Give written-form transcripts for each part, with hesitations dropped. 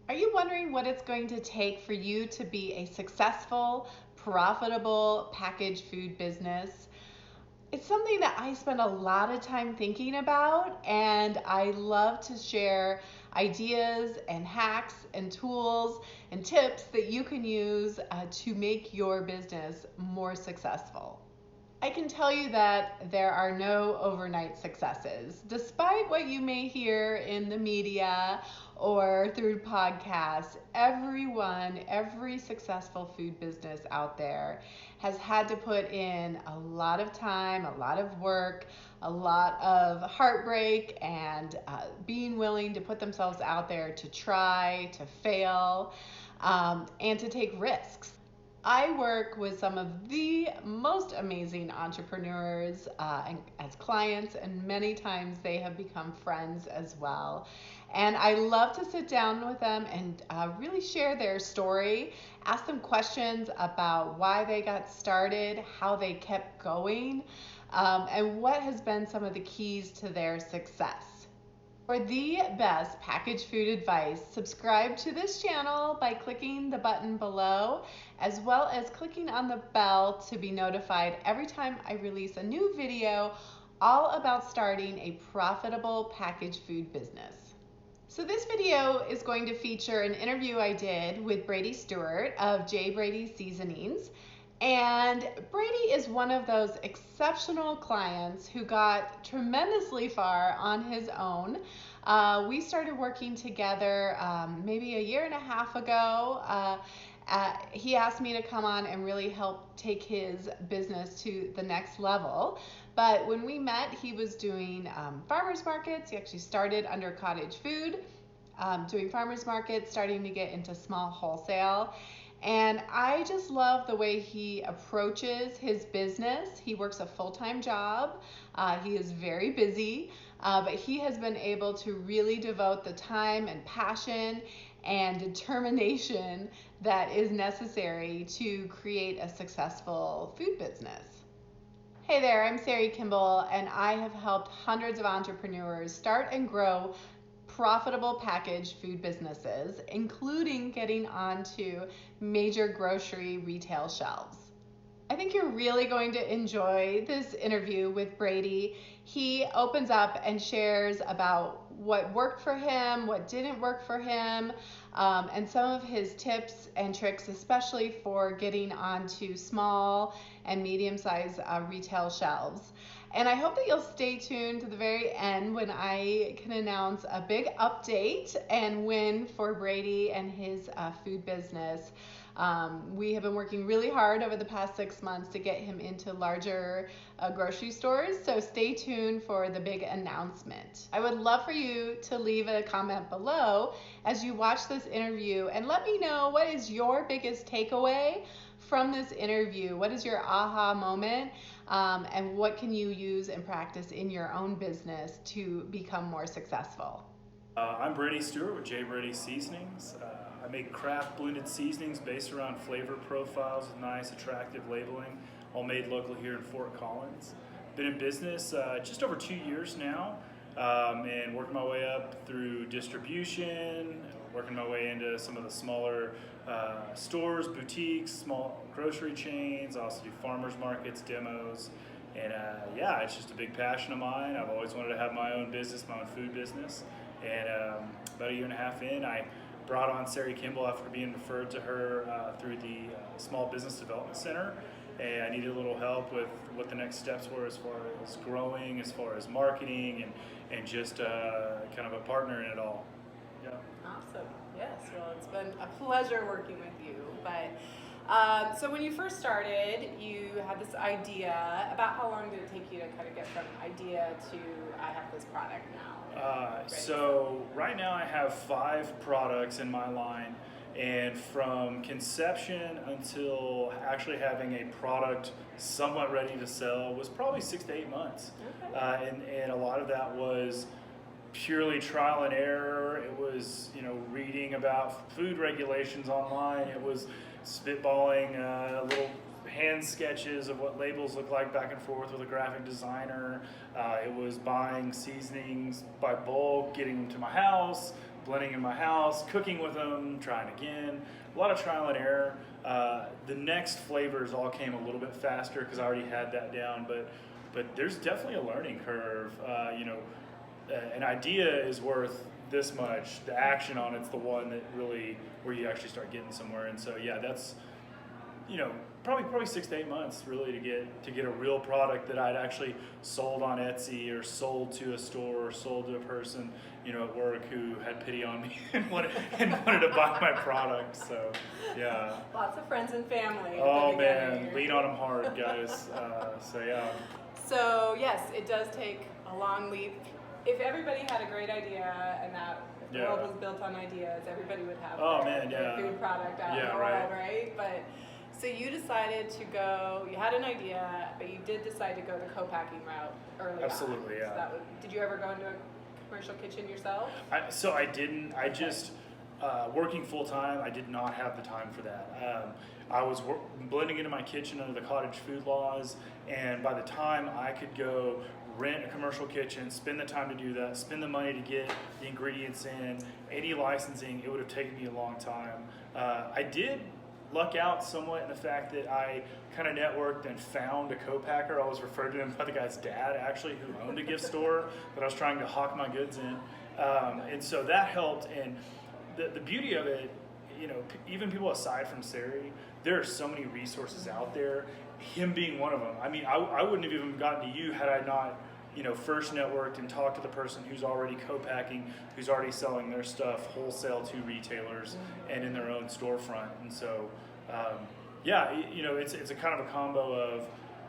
Are you wondering what it's going to take for you to be a successful, profitable packaged food business? It's something that I spend a lot of time thinking about, and I love to share ideas and hacks and tools and tips that you can use to make your business more successful. I can tell you that there are no overnight successes. Despite what you may hear in the media or through podcasts, every successful food business out there has had to put in a lot of time, a lot of work, a lot of heartbreak, and being willing to put themselves out there to try, to fail, and to take risks. I work with some of the most amazing entrepreneurs as clients, and many times they have become friends as well. And I love to sit down with them and really share their story, ask them questions about why they got started, how they kept going, and what has been some of the keys to their success. For the best packaged food advice, subscribe to this channel by clicking the button below, as well as clicking on the bell to be notified every time I release a new video all about starting a profitable packaged food business. So this video is going to feature an interview I did with Brady Stewart of J, Brady Seasonings. And Brady is one of those exceptional clients who got tremendously far on his own. We started working together maybe a year and a half ago. He asked me to come on and really help take his business to the next level. But when we met, he was doing farmers markets. He actually started under Cottage Food, doing farmers markets, starting to get into small wholesale. And I just love the way he approaches his business. He works a full-time job. He is very busy, but he has been able to really devote the time and passion and determination that is necessary to create a successful food business. Hey there, I'm Sari Kimbell, and I have helped hundreds of entrepreneurs start and grow profitable packaged food businesses, including getting onto major grocery retail shelves. I think you're really going to enjoy this interview with Brady. He opens up and shares about what worked for him, what didn't work for him, and some of his tips and tricks, especially for getting onto small and medium-sized retail shelves. And I hope that you'll stay tuned to the very end when I can announce a big update and win for Brady and his food business. We have been working really hard over the past 6 months to get him into larger grocery stores, so stay tuned for the big announcement. I would love for you to leave a comment below as you watch this interview and let me know what is your biggest takeaway from this interview. What is your aha moment? And what can you use and practice in your own business to become more successful? I'm Brady Stewart with J, Brady Seasonings. I make craft blended seasonings based around flavor profiles with nice, attractive labeling, all made local here in Fort Collins. Been in business just over 2 years now, and working my way up through distribution, working my way into some of the smaller stores, boutiques, small grocery chains. I also do farmers markets, demos, and yeah, it's just a big passion of mine. I've always wanted to have my own business, my own food business, and about a year and a half in, I brought on Sari Kimbell after being referred to her through the Small Business Development Center, and I needed a little help with what the next steps were as far as growing, as far as marketing, and just kind of a partner in it all. Yeah. Awesome. Yes. Well, it's been a pleasure working with you. But so when you first started, you had this idea. About how long did it take you to kind of get from idea to I have this product now? So right now I have 5 products in my line, and from conception until actually having a product somewhat ready to sell was probably 6 to 8 months. Okay. And a lot of that was purely trial and error. It was, reading about food regulations online. It was spitballing little hand sketches of what labels look like back and forth with a graphic designer. It was buying seasonings by bulk, getting them to my house, blending in my house, cooking with them, trying again, a lot of trial and error. The next flavors all came a little bit faster because I already had that down, but there's definitely a learning curve. An idea is worth this much. The action on it's the one that really where you actually start getting somewhere. And so yeah, that's probably 6 to 8 months really to get a real product that I'd actually sold on Etsy or sold to a store or sold to a person at work who had pity on me and wanted to buy my product. So yeah. Lots of friends and family. Oh man, lean on them hard, guys. So yeah. So yes, it does take a long leap. If everybody had a great idea and that the world was built on ideas, everybody would have their food product out in the world, right? But so you decided to go, you had an idea, but you did decide to go the co-packing route early Absolutely, on. yeah. So did you ever go into a commercial kitchen yourself? So I didn't. I just, working full time, I did not have the time for that. I was blending into my kitchen under the cottage food laws, and by the time I could go rent a commercial kitchen, spend the time to do that, spend the money to get the ingredients in, any licensing, it would have taken me a long time. I did luck out somewhat in the fact that I kind of networked and found a co-packer. I was referred to him by the guy's dad, actually, who owned a gift store that I was trying to hawk my goods in. And so that helped. And the beauty of it, even people aside from Sari, there are so many resources out there, him being one of them. I mean, I wouldn't have even gotten to you had I not first networked and talked to the person who's already co-packing, who's already selling their stuff wholesale to retailers and in their own storefront. And so, it's a kind of a combo of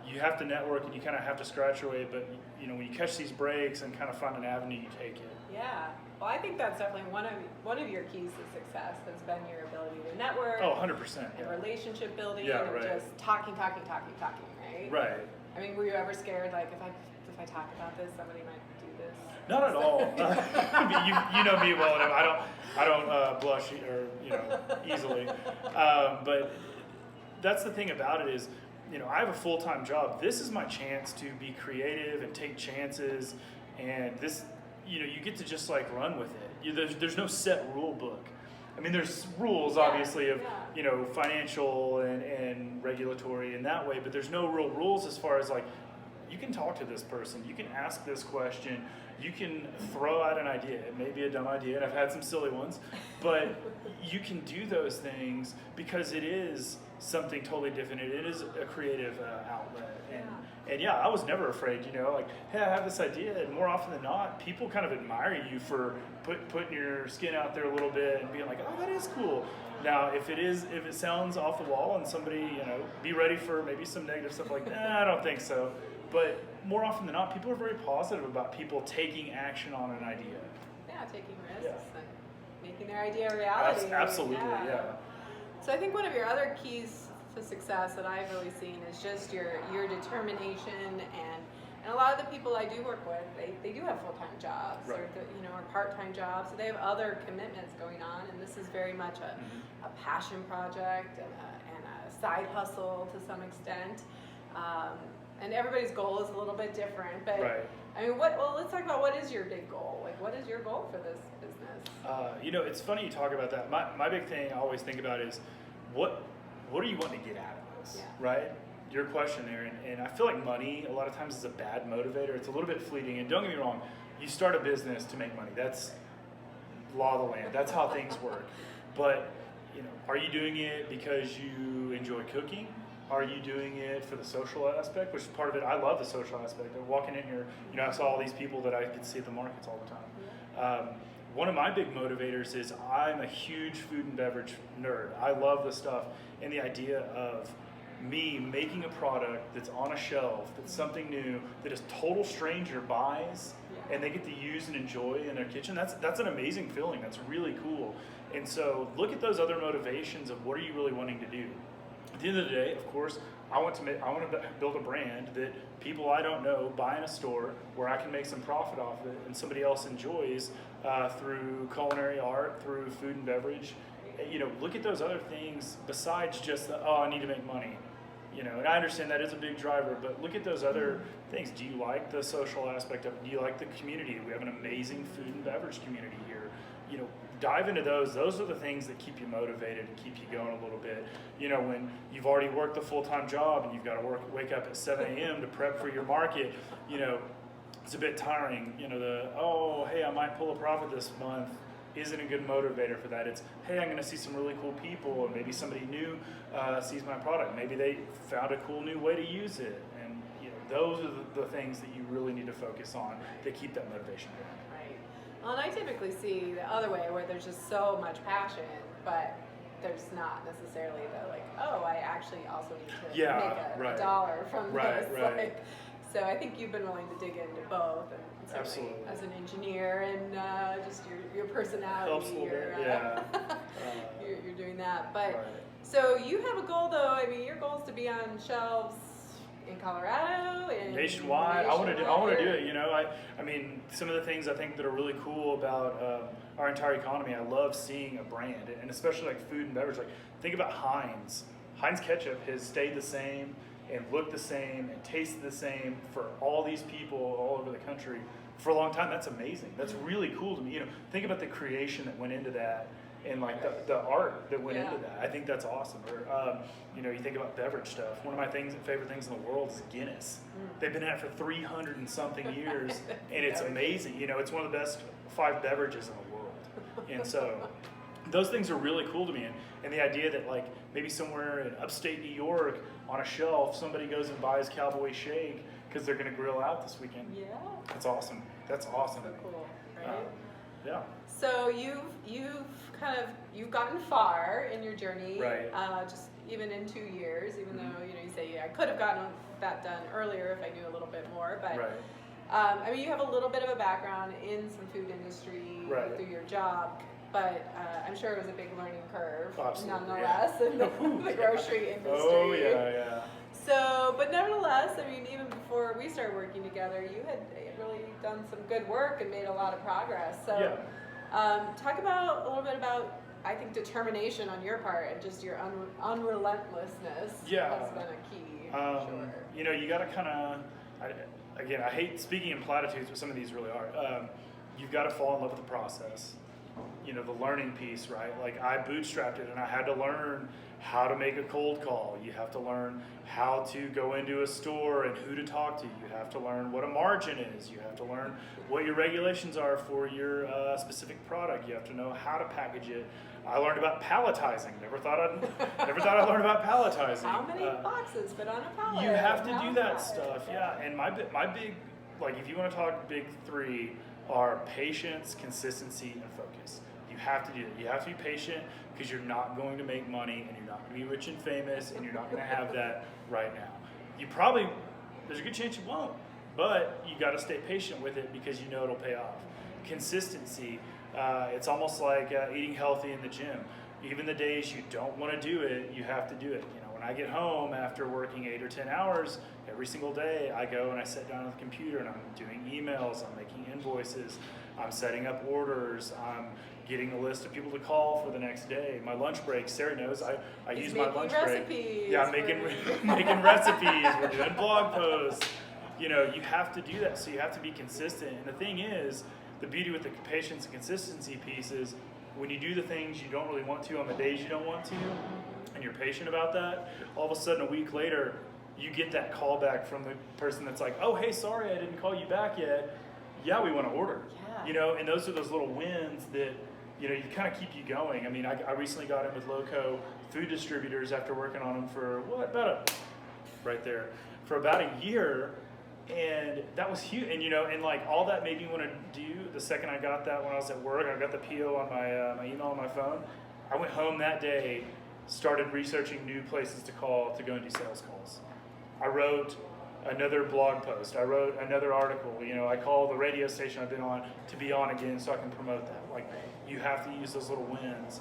you have to network and you kind of have to scratch your way, but when you catch these breaks and kind of find an avenue, you take it. Yeah. Well, I think that's definitely one of your keys to success has been your ability to network. Oh, 100%. And relationship building Yeah, and just talking, right? Right. I mean, were you ever scared, like, if I talk about this, somebody might do this? Not at all. you know me well enough. I don't blush or easily. But that's the thing about it is, I have a full-time job. This is my chance to be creative and take chances, and this, you get to just like run with it. There's no set rule book. I mean, there's rules obviously of financial and regulatory in that way, but there's no real rules as far as like. You can talk to this person, you can ask this question, you can throw out an idea. It may be a dumb idea, and I've had some silly ones, but you can do those things because it is something totally different. It is a creative outlet. And I was never afraid, like, hey, I have this idea, and more often than not, people kind of admire you for putting your skin out there a little bit and being like, oh, that is cool. Now, if it sounds off the wall and somebody, be ready for maybe some negative stuff like, I don't think so. But more often than not, people are very positive about people taking action on an idea. Yeah, taking risks and making their idea a reality. Absolutely, yeah. So I think one of your other keys to success that I've really seen is just your determination and a lot of the people I do work with, they do have full-time jobs or part-time jobs, so they have other commitments going on, and this is very much a passion project and a side hustle to some extent. And everybody's goal is a little bit different, but I mean, let's talk about what is your big goal? Like, what is your goal for this business? It's funny you talk about that. My big thing I always think about is what are you wanting to get out of this, right? Your question there, and I feel like money a lot of times is a bad motivator. It's a little bit fleeting, and don't get me wrong, you start a business to make money. That's law of the land. That's how things work. But are you doing it because you enjoy cooking? Are you doing it for the social aspect, which is part of it? I love the social aspect. I'm walking in here, I saw all these people that I could see at the markets all the time. One of my big motivators is I'm a huge food and beverage nerd. I love the stuff and the idea of me making a product that's on a shelf, that's something new, that a total stranger buys and they get to use and enjoy in their kitchen. That's an amazing feeling. That's really cool. And so look at those other motivations of what are you really wanting to do. At the end of the day, of course, I want to build a brand that people I don't know buy in a store where I can make some profit off of it and somebody else enjoys through culinary art, through food and beverage. Look at those other things besides just I need to make money. And I understand that is a big driver, but look at those other things. Do you like the social aspect of it? Do you like the community? We have an amazing food and beverage community here. dive into those. Those are the things that keep you motivated and keep you going a little bit. You know, when you've already worked a full-time job and you've got to wake up at 7 a.m. to prep for your market, you know, it's a bit tiring. You know, hey, I might pull a profit this month isn't a good motivator for that. It's, hey, I'm going to see some really cool people, or maybe somebody new sees my product. Maybe they found a cool new way to use it. And you know, those are the things that you really need to focus on to keep that motivation going. Right. Well, and I typically see the other way where there's just so much passion, but there's not necessarily the like, oh, I actually also need to make a dollar from this. Right. Like, so I think you've been willing to dig into both, and certainly as an engineer and just your personality, helps a little bit. Yeah. you're doing that. But so you have a goal, though. I mean, your goal is to be on shelves in Colorado and nationwide. I want to do it. You know, I mean, some of the things I think that are really cool about our entire economy. I love seeing a brand, and especially like food and beverage. Like, think about Heinz. Heinz ketchup has stayed the same and looked the same and tasted the same for all these people all over the country for a long time. That's amazing. That's really cool to me. You know, think about the creation that went into that, and like the art that went into that. I think that's awesome. Or you know, you think about beverage stuff. One of my favorite things in the world is Guinness. They've been at it for 300 and something years, and it's amazing. You know, it's one of the best 5 beverages in the world, and so those things are really cool to me. And the idea that like maybe somewhere in upstate New York on a shelf, somebody goes and buys Cowboy Shake because they're going to grill out this weekend. Yeah. That's awesome. That's awesome. So cool, right? Yeah. So you've gotten far in your journey. Right. Just even in 2 years, even though, you know, you say I could have gotten that done earlier if I knew a little bit more, but I mean, you have a little bit of a background in some food industry through your job. But I'm sure it was a big learning curve, nonetheless, in the grocery industry. Oh, yeah. So, but nevertheless, I mean, even before we started working together, you had really done some good work and made a lot of progress. So, talk about a little bit about, I think, determination on your part and just your unrelentlessness has been a key. Sure. You know, you got to kind of, again, I hate speaking in platitudes, but some of these really are. You've got to fall in love with the process. You know, the learning piece, right? Like, I bootstrapped it and I had to learn how to make a cold call. You have to learn how to go into a store and who to talk to. You have to learn what a margin is. You have to learn what your regulations are for your specific product. You have to know how to package it. I learned about palletizing. Never thought I'd learn about palletizing. How many boxes fit on a pallet? You have to do that stuff, And my big, like, if you want to talk big 3, are patience, consistency, and focus. You have to do that. You have to be patient because you're not going to make money and you're not going to be rich and famous and you're not going to have that right now. There's a good chance you won't, but you got to stay patient with it because you know it'll pay off. Consistency, it's almost like eating healthy in the gym. Even the days you don't want to do it, you have to do it. You know, when I get home after working 8 or 10 hours, every single day I go and I sit down on the computer and I'm doing emails, I'm making invoices, I'm setting up orders, I'm getting a list of people to call for the next day. My lunch break, Sari knows, I use my lunch break. Yeah, I'm making recipes, we're doing blog posts. You know, you have to do that, so you have to be consistent. And the thing is, the beauty with the patience and consistency piece is when you do the things you don't really want to on the days you don't want to, and you're patient about that, all of a sudden a week later, you get that call back from the person that's like, oh, hey, sorry, I didn't call you back yet. Yeah, we want to order. Yeah. You know, and those are those little wins that, you know, you kind of keep you going. I mean, I recently got in with Loco Food Distributors after working on them for, for about a year. And that was huge. And, you know, and like all that made me want to do the second I got that when I was at work. I got the PO on my email on my phone. I went home that day, started researching new places to call to go and do sales calls. I wrote another blog post. I wrote another article. You know, I called the radio station I've been on to be on again so I can promote that. Like, you have to use those little wins.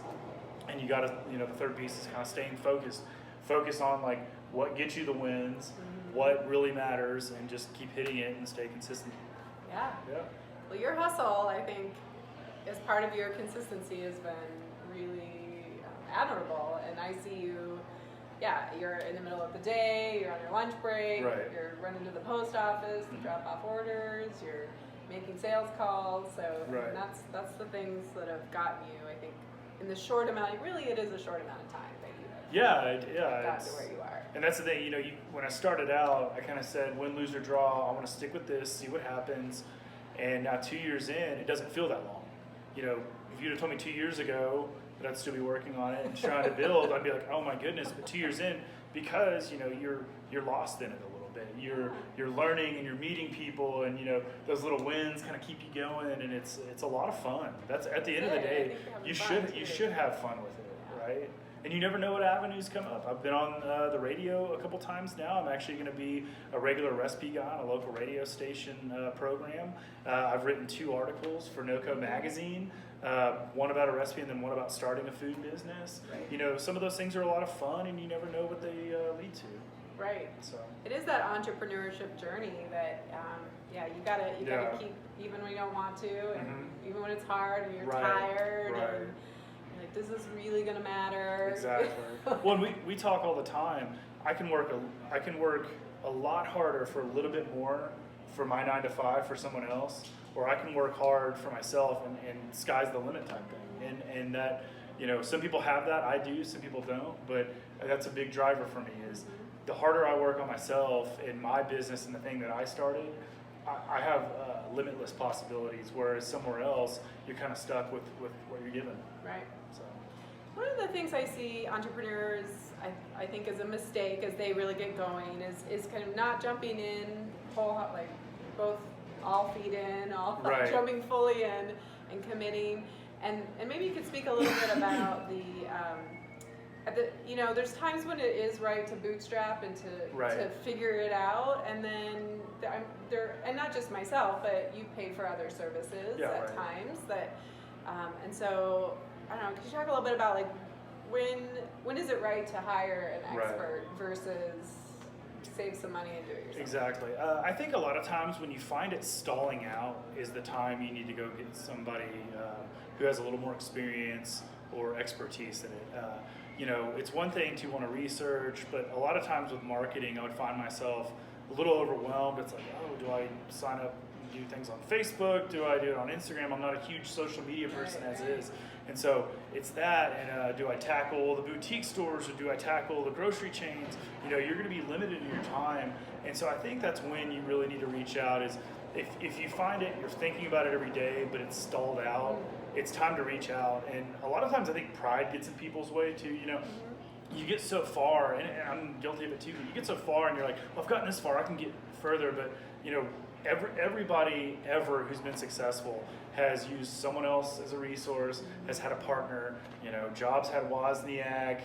And you got to, you know, the third piece is kind of staying focused. Focus on, like, what gets you the wins, what really matters, and just keep hitting it and stay consistent. Yeah. Well, your hustle, I think, as part of your consistency has been really admirable. And I see you, you're in the middle of the day, you're on your lunch break, you're running to the post office to drop off orders, you're making sales calls. So Right. and that's the things that have gotten you, I think, in the short amount. Really, it is a short amount of time that you have got to where you are. And that's the thing, you know, when I started out, I kind of said, win, lose, or draw, I want to stick with this, see what happens. And now 2 years in, it doesn't feel that long. You know, if you'd have told me 2 years ago that I'd still be working on it and trying to build, I'd be like, oh my goodness. But 2 years in, because, you know, you're lost in it a little bit. You're learning and you're meeting people, and, you know, those little wins kind of keep you going, and it's a lot of fun. That's at the end of the day, you should have fun with it, right? And you never know what avenues come up. I've been on the radio a couple times now. I'm actually going to be a regular recipe guy on a local radio station program. I've written 2 articles for NoCo magazine, one about a recipe and then one about starting a food business. Right. You know, some of those things are a lot of fun, and you never know what they lead to. Right. So it is that entrepreneurship journey that, you gotta keep, even when you don't want to, and even when it's hard and you're tired, and like, is this really gonna matter? Exactly. Well, and we talk all the time. I can work a lot harder for a little bit more for my 9 to 5 for someone else, or I can work hard for myself, and sky's the limit type thing. And that, you know, some people have that. I do. Some people don't. But that's a big driver for me. Is the harder I work on myself in my business and the thing that I started, I have limitless possibilities. Whereas somewhere else, you're kind of stuck with what you're given. Right. So. One of the things I see entrepreneurs, I think, is a mistake as they really get going is kind of not jumping in like both all feet in, jumping fully in and committing. And maybe you could speak a little bit about you know, there's times when it is right to bootstrap and to figure it out, and then and not just myself, but you paid for other services at times that, and so I don't know. Could you talk a little bit about like when is it right to hire an expert versus save some money and do it yourself? Exactly. I think a lot of times when you find it stalling out is the time you need to go get somebody who has a little more experience or expertise in it. You know, it's one thing to want to research, but a lot of times with marketing, I would find myself a little overwhelmed. It's like, oh, do I sign up and do things on Facebook? Do I do it on Instagram? I'm not a huge social media person as is. And so it's that, and do I tackle the boutique stores or do I tackle the grocery chains? You know, you're going to be limited in your time. And so I think that's when you really need to reach out is if you find it, you're thinking about it every day, but it's stalled out, it's time to reach out. And a lot of times I think pride gets in people's way too. You know, you get so far, and I'm guilty of it too, but you get so far and you're like, well, I've gotten this far, I can get further. But, you know, everybody ever who's been successful has used someone else as a resource, has had a partner. You know, Jobs had Wozniak,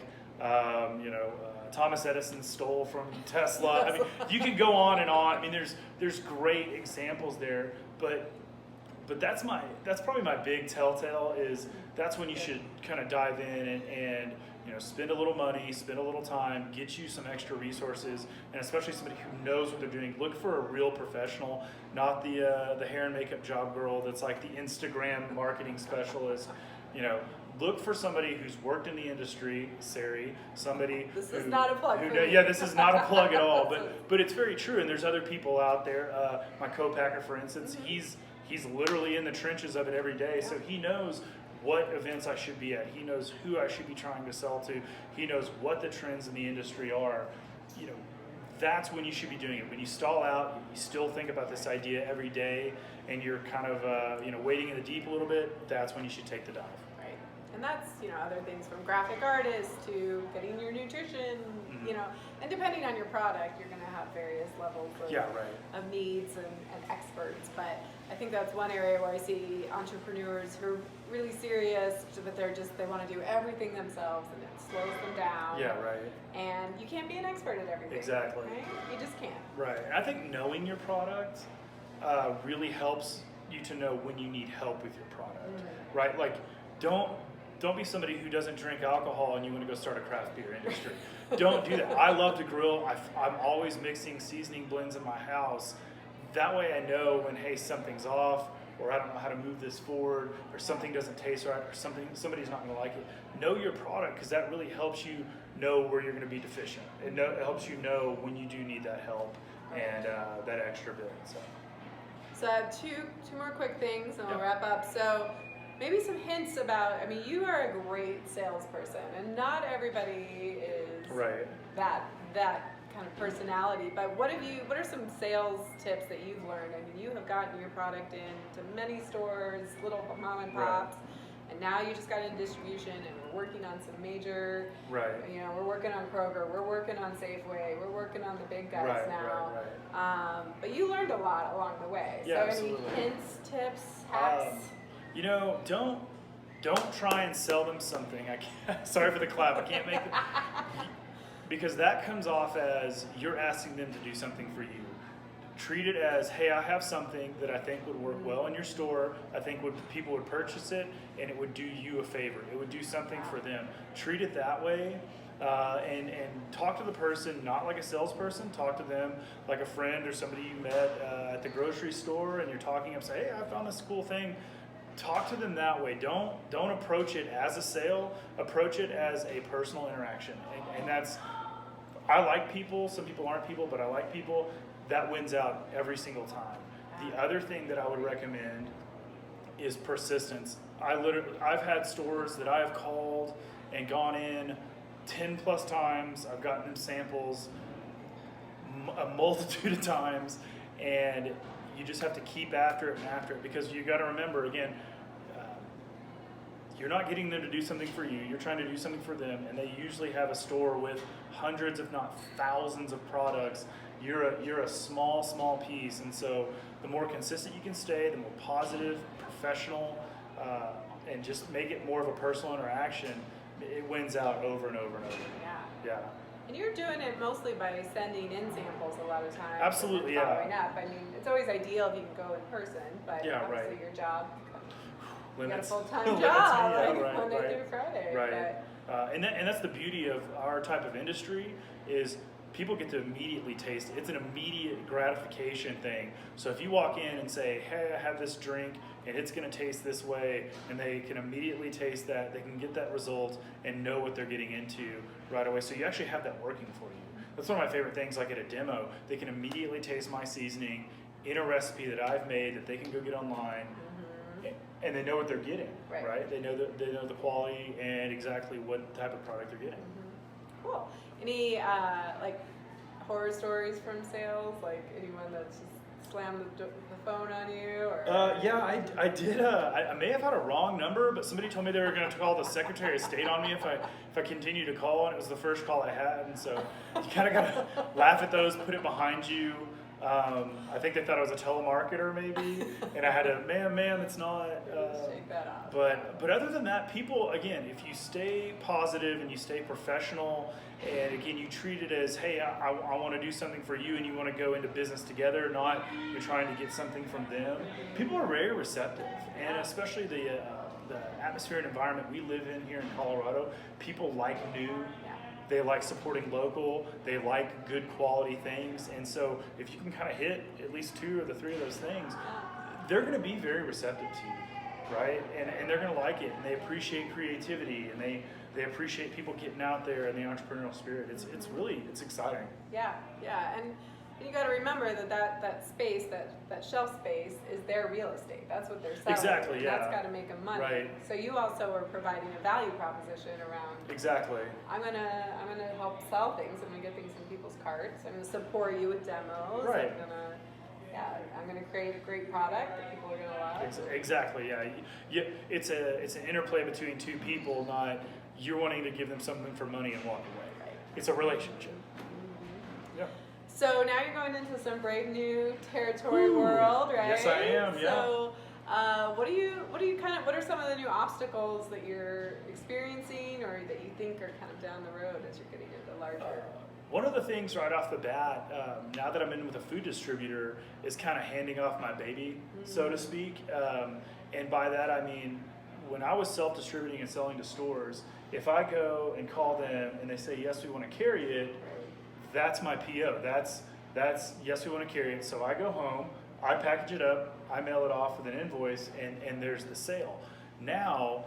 Thomas Edison stole from Tesla. I mean, you can go on and on. I mean, there's great examples there, but that's probably my big telltale is that's when you should kind of dive in and you know, spend a little money, spend a little time, get you some extra resources, and especially somebody who knows what they're doing. Look for a real professional, not the hair and makeup job girl that's like the Instagram marketing specialist. You know, look for somebody who's worked in the industry, Sari, somebody This is not a plug. This is not a plug at all, but it's very true. And there's other people out there. My co-packer, for instance, he's literally in the trenches of it every day, so he knows what events I should be at. He knows who I should be trying to sell to. He knows what the trends in the industry are. You know, that's when you should be doing it. When you stall out, you still think about this idea every day, and you're kind of wading in the deep a little bit. That's when you should take the dive. Right, and that's other things from graphic artists to getting your nutrition. And depending on your product, you're going to have various levels of needs and experts. But I think that's one area where I see entrepreneurs who are really serious, but they want to do everything themselves, and it slows them down. Yeah, right. And you can't be an expert at everything. Exactly. Right? You just can't. Right. And I think knowing your product really helps you to know when you need help with your product. Right? Like, don't be somebody who doesn't drink alcohol and you want to go start a craft beer industry. Don't do that. I love to grill. I'm always mixing seasoning blends in my house. That way I know when, hey, something's off, or I don't know how to move this forward, or something doesn't taste right, or somebody's not going to like it. Know your product, because that really helps you know where you're going to be deficient. It helps you know when you do need that help and that extra bit. So I have two more quick things, and we'll Yep. wrap up. So maybe some hints about. I mean, you are a great salesperson, and not everybody is Right. that kind of personality. But what are some sales tips that you've learned? I mean, you have gotten your product into many stores, little mom and pops, and now you just got into distribution, and we're working on some major. Right. You know, we're working on Kroger, we're working on Safeway, we're working on the big guys now. Right. But you learned a lot along the way. Yeah, so absolutely. any hints, tips, hacks? You know, don't try and sell them something. I can't, sorry for the clap. I can't make it because that comes off as you're asking them to do something for you. Treat it as, hey, I have something that I think would work well in your store. I think people would purchase it, and it would do you a favor. It would do something for them. Treat it that way, and talk to the person not like a salesperson. Talk to them like a friend or somebody you met at the grocery store, and you're talking and say, hey, I found this cool thing. Talk to them that way. Don't approach it as a sale. Approach it as a personal interaction, and that's. I like people. Some people aren't people, but I like people. That wins out every single time. The other thing that I would recommend is persistence. I've had stores that I have called and gone in 10 plus times. I've gotten them samples a multitude of times, and you just have to keep after it and after it, because you got to remember, again, you're not getting them to do something for you. You're trying to do something for them, and they usually have a store with hundreds, if not thousands, of products. You're a small piece, and so the more consistent you can stay, the more positive, professional, and just make it more of a personal interaction, it wins out over and over and over. Yeah. And you're doing it mostly by sending in samples a lot of times. Absolutely, and following up. I mean, it's always ideal if you can go in person, but obviously your job. You got a full-time job, Monday through Friday. Right. And that's the beauty of our type of industry is people get to immediately taste it. It's an immediate gratification thing. So if you walk in and say, hey, I have this drink and it's going to taste this way, and they can immediately taste that, they can get that result and know what they're getting into right away. So you actually have that working for you. That's one of my favorite things, like at a demo, they can immediately taste my seasoning in a recipe that I've made that they can go get online. And they know what they're getting, right? They know the quality and exactly what type of product they're getting. Cool. Any like horror stories from sales? Like anyone that's just slammed the phone on you? Or yeah, I did. I may have had a wrong number, but somebody told me they were going to call the Secretary of State on me if I continued to call, and it was the first call I had. And so you kind of got to laugh at those, put it behind you. I think they thought I was a telemarketer maybe, and I had to, ma'am, it's not. Shake that off. But other than that, people, again, if you stay positive and you stay professional, and again, you treat it as, hey, I want to do something for you, and you want to go into business together, not you're trying to get something from them. People are very receptive, and especially the atmosphere and environment we live in here in Colorado, people like new. They like supporting local, they like good quality things, and so if you can kind of hit at least 2 or 3 of those things, they're going to be very receptive to you, right? And they're going to like it, and they appreciate creativity, and they appreciate people getting out there and the entrepreneurial spirit. It's exciting. Yeah, and you got to remember that space, that shelf space, is their real estate. That's what they're selling. Exactly, yeah. That's got to make them money. Right. So you also are providing a value proposition around. Exactly. I'm gonna help sell things. I'm gonna get things in people's carts. I'm gonna support you with demos. Right. I'm gonna create a great product that people are gonna love. Exactly. Yeah. It's an interplay between 2 people, not you're wanting to give them something for money and walk away. Right. It's a relationship. Yeah. So now you're going into some brave new territory world, right? Yes, I am. Yeah. So, what are some of the new obstacles that you're experiencing, or that you think are kind of down the road as you're getting into larger? One of the things right off the bat, now that I'm in with a food distributor, is kind of handing off my baby, so to speak. And by that I mean, when I was self-distributing and selling to stores, if I go and call them and they say yes, we want to carry it. That's my PO. That's yes, we want to carry it. So I go home, I package it up, I mail it off with an invoice, and there's the sale. Now,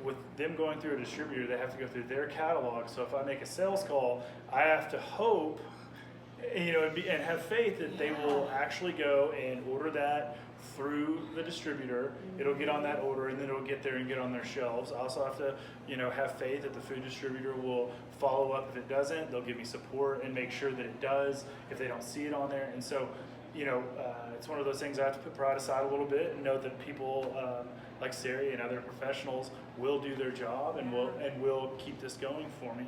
with them going through a distributor, they have to go through their catalog. So if I make a sales call, I have to hope and have faith that they will actually go and order that through the distributor. It'll get on that order, and then it'll get there and get on their shelves. I also have to, have faith that the food distributor will follow up. If it doesn't, they'll give me support and make sure that it does if they don't see it on there. And so, it's one of those things I have to put pride aside a little bit and know that people like Sari and other professionals will do their job and will keep this going for me.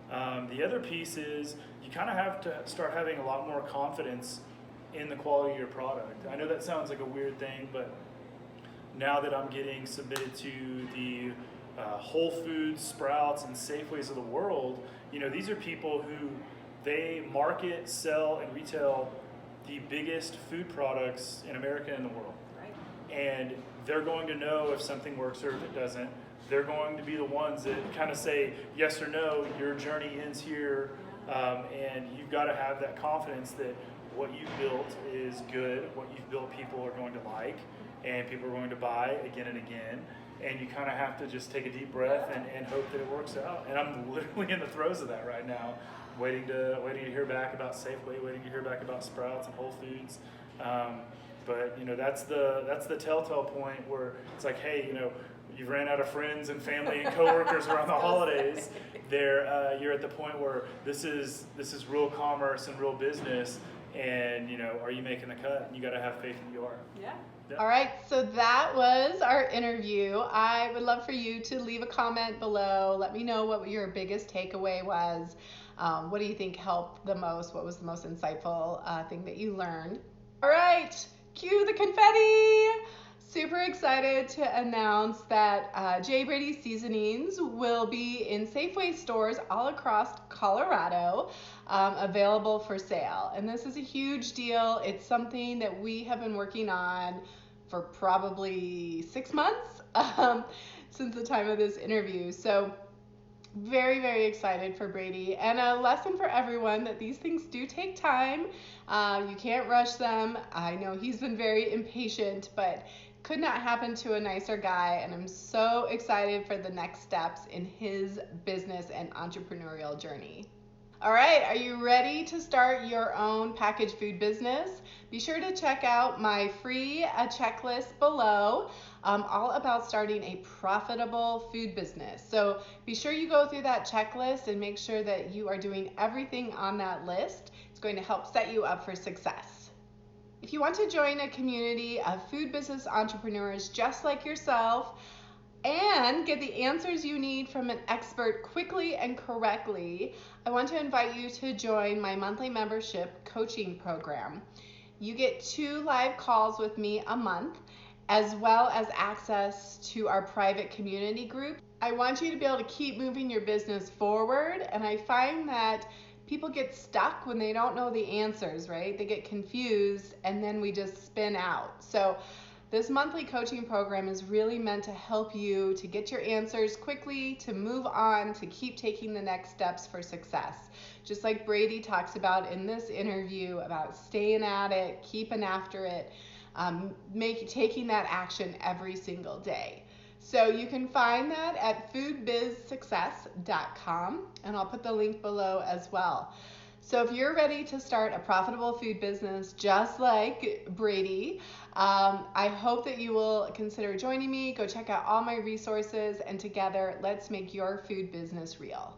The other piece is you kind of have to start having a lot more confidence in the quality of your product. I know that sounds like a weird thing, but now that I'm getting submitted to the Whole Foods, Sprouts, and Safeways of the world, these are people who they market, sell, and retail the biggest food products in America and the world. Right. And they're going to know if something works or if it doesn't. They're going to be the ones that kind of say yes or no, your journey ends here, and you've got to have that confidence that what you've built is good, what you've built people are going to like, and people are going to buy again and again, and you kind of have to just take a deep breath and hope that it works out. And I'm literally in the throes of that right now, waiting to hear back about Safeway, waiting to hear back about Sprouts and Whole Foods. But that's the telltale point where it's like, hey, you've ran out of friends and family and coworkers around the holidays. You're at the point where this is real commerce and real business, and are you making the cut? And you got to have faith that you are. Yeah. All right, so that was our interview. I would love for you to leave a comment below. Let me know what your biggest takeaway was. What do you think helped the most? What was the most insightful thing that you learned? All right, cue the confetti. Super excited to announce that J. Brady Seasonings will be in Safeway stores all across Colorado, available for sale. And this is a huge deal. It's something that we have been working on for probably 6 months since the time of this interview. So very, very excited for Brady, and a lesson for everyone that these things do take time. You can't rush them. I know he's been very impatient, but could not happen to a nicer guy, and I'm so excited for the next steps in his business and entrepreneurial journey. All right, are you ready to start your own packaged food business? Be sure to check out my free checklist below, all about starting a profitable food business. So be sure you go through that checklist and make sure that you are doing everything on that list. It's going to help set you up for success. If you want to join a community of food business entrepreneurs just like yourself and get the answers you need from an expert quickly and correctly, I want to invite you to join my monthly membership coaching program. You get 2 live calls with me a month, as well as access to our private community group. I want you to be able to keep moving your business forward, and I find that people get stuck when they don't know the answers, right? They get confused, and then we just spin out. So this monthly coaching program is really meant to help you to get your answers quickly, to move on, to keep taking the next steps for success. Just like Brady talks about in this interview about staying at it, keeping after it, taking that action every single day. So you can find that at foodbizsuccess.com, and I'll put the link below as well. So if you're ready to start a profitable food business just like Brady, I hope that you will consider joining me. Go check out all my resources, and together, let's make your food business real.